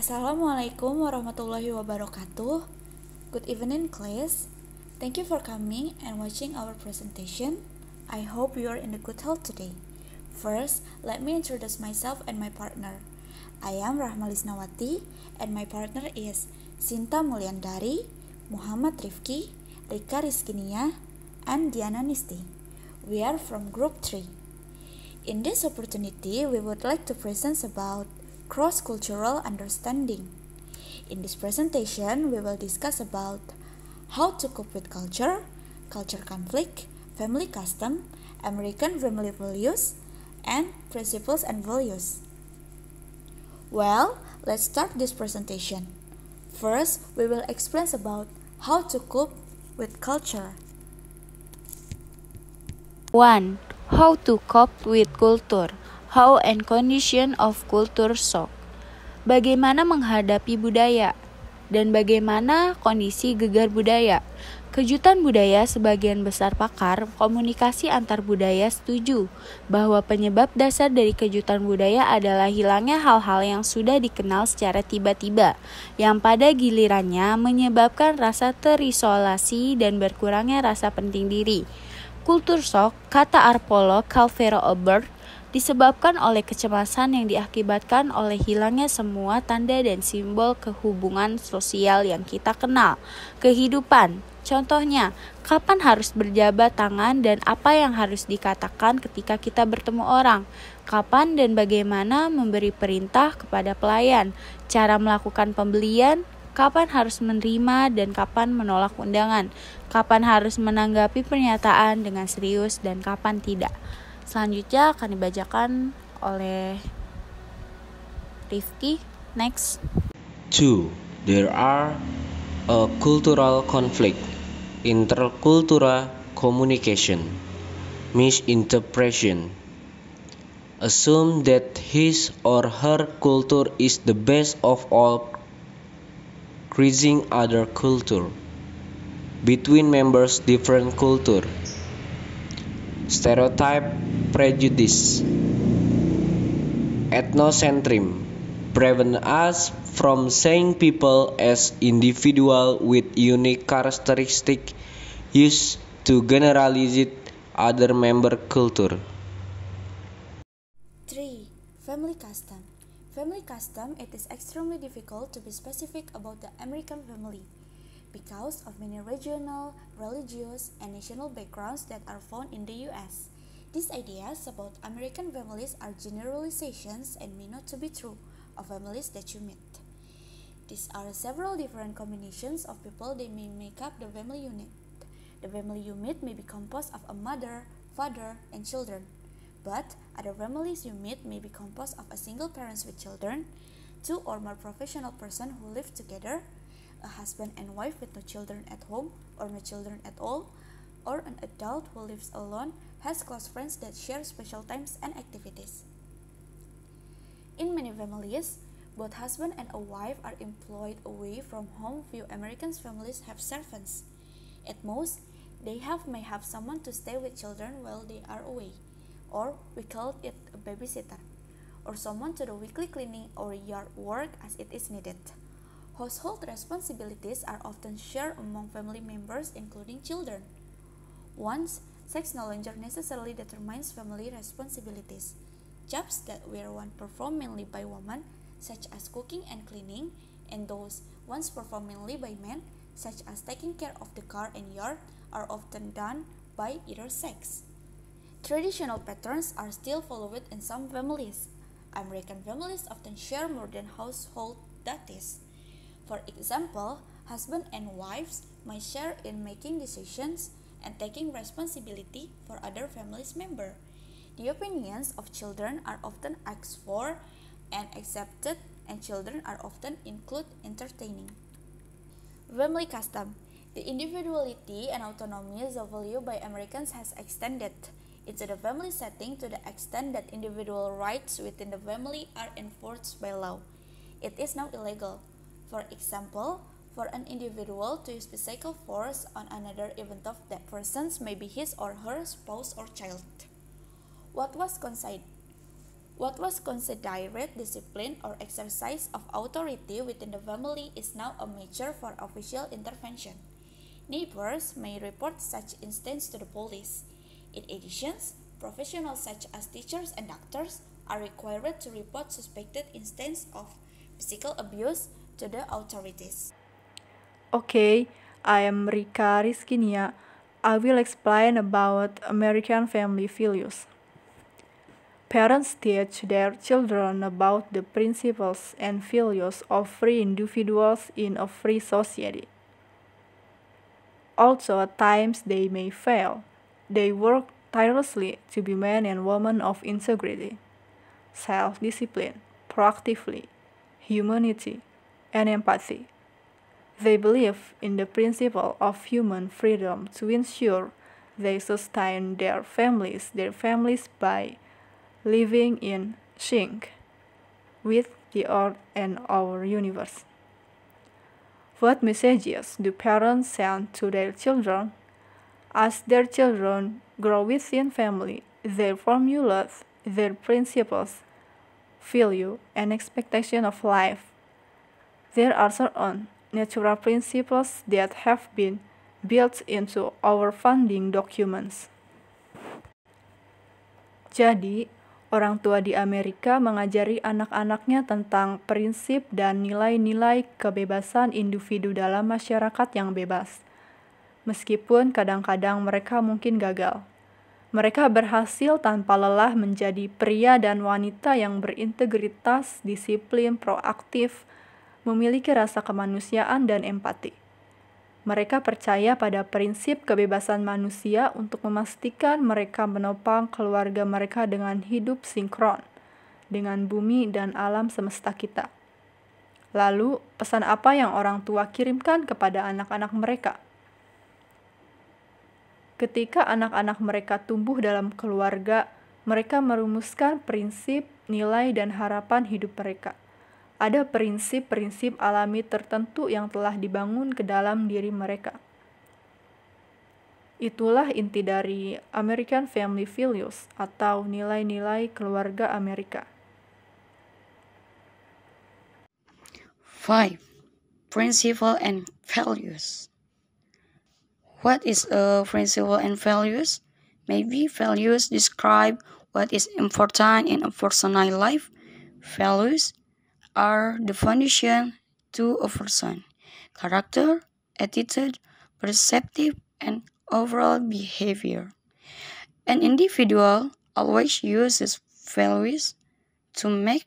Assalamualaikum warahmatullahi wabarakatuh. Good evening, class. Thank you for coming and watching our presentation. I hope you are in a good health today. First, let me introduce myself and my partner. I am Rahma Lisnawati and my partner is Sinta Mulyandari, Muhammad Rifki, Rika Rizkinia, and Diana Nisti. We are from Group 3. In this opportunity, we would like to present about cross-cultural understanding. In this presentation, we will discuss about how to cope with culture, culture conflict, family custom, American family values, and principles and values. Well, let's start this presentation. First, we will explain about how to cope with culture. 1. How to cope with culture. How and condition of culture shock. Bagaimana menghadapi budaya dan bagaimana kondisi gegar budaya. Kejutan budaya sebagian besar pakar komunikasi antar budaya setuju bahwa penyebab dasar dari kejutan budaya adalah hilangnya hal-hal yang sudah dikenal secara tiba-tiba, yang pada gilirannya menyebabkan rasa terisolasi dan berkurangnya rasa penting diri. Kultur shock, kata arkeolog Calvero Oberth, disebabkan oleh kecemasan yang diakibatkan oleh hilangnya semua tanda dan simbol kehubungan sosial yang kita kenal. Kehidupan, contohnya, kapan harus berjabat tangan dan apa yang harus dikatakan ketika kita bertemu orang, kapan dan bagaimana memberi perintah kepada pelayan, cara melakukan pembelian, kapan harus menerima dan kapan menolak undangan, kapan harus menanggapi pernyataan dengan serius dan kapan tidak. Selanjutnya akan dibacakan oleh Rifki. Next. 2. There are a cultural conflict, intercultural communication, misinterpretation. Assume that his or her culture is the best of all, creating other culture. Between members different culture. Stereotype, prejudice. Ethnocentrism prevent us from seeing people as individuals with unique characteristics used to generalize other member culture. 3. Family custom. Family custom, it is extremely difficult to be specific about the American family because of many regional, religious, and national backgrounds that are found in the US. These ideas about American families are generalizations and may not to be true of families that you meet. These are several different combinations of people that may make up the family unit. The family you meet may be composed of a mother, father, and children. But other families you meet may be composed of a single parents with children, 2 or more professional persons who live together, a husband and wife with no children at home or no children at all, or an adult who lives alone, has close friends that share special times and activities. In many families, both husband and a wife are employed away from home. Few American families have servants. At most, they may have someone to stay with children while they are away, or we call it a babysitter, or someone to do weekly cleaning or yard work as it is needed. Household responsibilities are often shared among family members, including children. Once, sex no longer necessarily determines family responsibilities. Jobs that were once performed mainly by women, such as cooking and cleaning, and those once performed mainly by men, such as taking care of the car and yard, are often done by either sex. Traditional patterns are still followed in some families. American families often share more than household duties. For example, husband and wives might share in making decisions and taking responsibility for other family's member. The opinions of children are often asked for and accepted, and children are often included entertaining. Family custom. The individuality and autonomy is a value by Americans has extended into the family setting to the extent that individual rights within the family are enforced by law. It is now illegal, for example, for an individual to use physical force on another even though that person may be his or her spouse or child. What was considered What was considered discipline or exercise of authority within the family is now a measure for official intervention. Neighbors may report such incidents to the police. In addition, professionals such as teachers and doctors are required to report suspected instances of physical abuse to the authorities. Okay, I am Rika Rizkinia. I will explain about American family values. Parents teach their children about the principles and values of free individuals in a free society. Also, at times they may fail. They work tirelessly to be men and women of integrity, self-discipline, proactively, humanity, and empathy. They believe in the principle of human freedom to ensure they sustain their families by living in sync with the earth and our universe. What messages do parents send to their children? As their children grow within family, they formulate their principles, value, and expectation of life. There are certain natural principles that have been built into our founding documents. Jadi, orang tua di Amerika mengajari anak-anaknya tentang prinsip dan nilai-nilai kebebasan individu dalam masyarakat yang bebas. Meskipun kadang-kadang mereka mungkin gagal. Mereka berhasil tanpa lelah menjadi pria dan wanita yang berintegritas, disiplin, proaktif, memiliki rasa kemanusiaan dan empati. Mereka percaya pada prinsip kebebasan manusia untuk memastikan mereka menopang keluarga mereka dengan hidup sinkron dengan bumi dan alam semesta kita. Lalu, pesan apa yang orang tua kirimkan kepada anak-anak mereka? Ketika anak-anak mereka tumbuh dalam keluarga, mereka merumuskan prinsip, nilai, dan harapan hidup mereka. Ada prinsip-prinsip alami tertentu yang telah dibangun ke dalam diri mereka. Itulah inti dari American Family Values atau nilai-nilai keluarga Amerika. 5. Principle and values. What is a principle and values? Maybe values describe what is important in a personal life. Values are the foundation to a person, character, attitude, perceptive, and overall behavior. An individual always uses values to make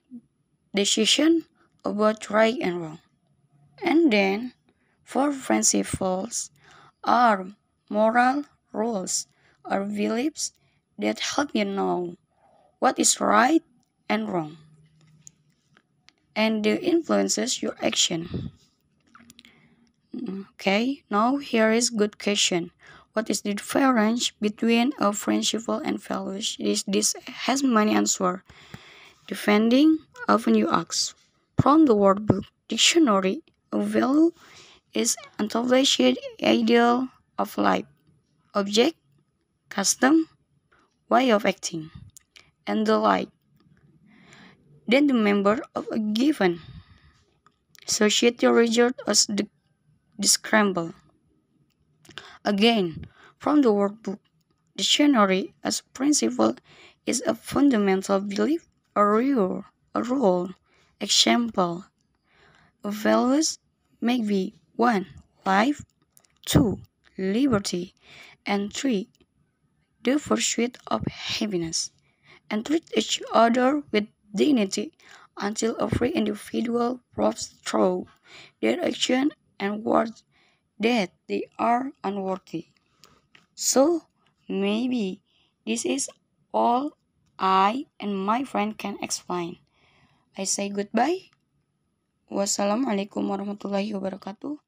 decisions about right and wrong. And then, for principles are moral rules or beliefs that help you know what is right and wrong, and they influences your action. Okay, now here is good question. What is the difference between a principle and values? This has many answers. Depending often you ask. From the word book dictionary, a value is established ideal of life, object, custom, way of acting, and the like. Then the member of a given society regard as the scramble. Again, from the word book dictionary, as principle is a fundamental belief, a rule, example. Values may be 1. Life, 2. Liberty, and 3. The pursuit of happiness, and treat each other with dignity until every individual proves through their action and words that they are unworthy. So, maybe this is all I and my friend can explain. I say goodbye. Wassalamualaikum warahmatullahi wabarakatuh.